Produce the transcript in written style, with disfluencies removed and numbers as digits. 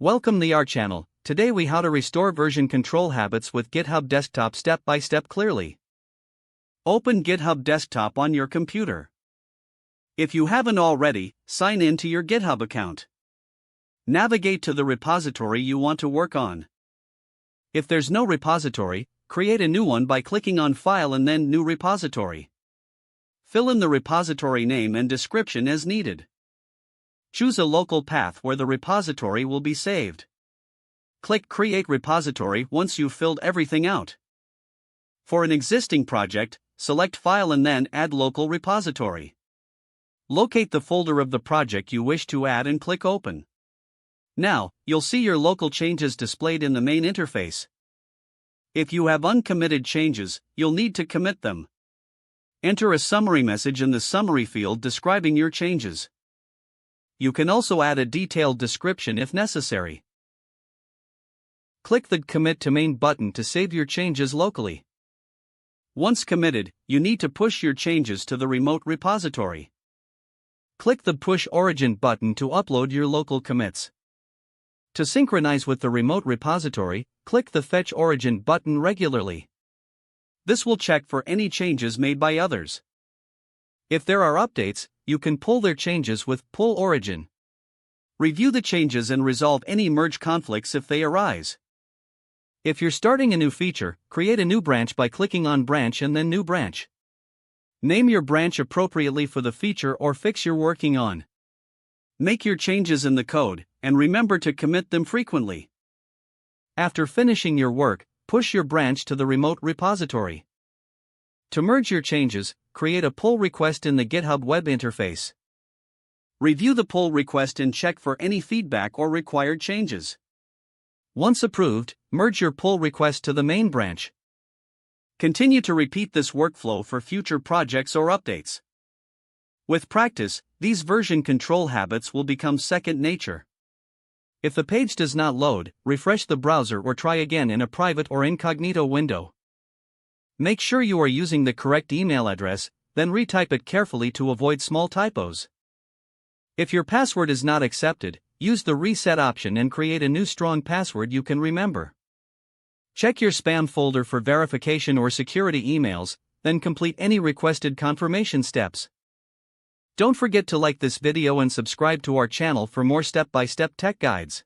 Welcome to our channel. Today we how to restore version control habits with GitHub Desktop step by step clearly. Open GitHub Desktop on your computer. If you haven't already, sign in to your GitHub account. Navigate to the repository you want to work on. If there's no repository, create a new one by clicking on File and then New Repository. Fill in the repository name and description as needed. Choose a local path where the repository will be saved. Click Create Repository once you've filled everything out. For an existing project, select File and then Add Local Repository. Locate the folder of the project you wish to add and click Open. Now, you'll see your local changes displayed in the main interface. If you have uncommitted changes, you'll need to commit them. Enter a summary message in the summary field describing your changes. You can also add a detailed description if necessary. Click the Commit to Main button to save your changes locally. Once committed, you need to push your changes to the remote repository. Click the Push Origin button to upload your local commits. To synchronize with the remote repository, click the Fetch Origin button regularly. This will check for any changes made by others. If there are updates, you can pull their changes with Pull Origin. Review the changes and resolve any merge conflicts if they arise. If you're starting a new feature, create a new branch by clicking on Branch and then New Branch. Name your branch appropriately for the feature or fix you're working on. Make your changes in the code, and remember to commit them frequently. After finishing your work, push your branch to the remote repository. To merge your changes, create a pull request in the GitHub web interface. Review the pull request and check for any feedback or required changes. Once approved, merge your pull request to the main branch. Continue to repeat this workflow for future projects or updates. With practice, these version control habits will become second nature. If the page does not load, refresh the browser or try again in a private or incognito window. Make sure you are using the correct email address, then retype it carefully to avoid small typos. If your password is not accepted, use the reset option and create a new strong password you can remember. Check your spam folder for verification or security emails, then complete any requested confirmation steps. Don't forget to like this video and subscribe to our channel for more step-by-step tech guides.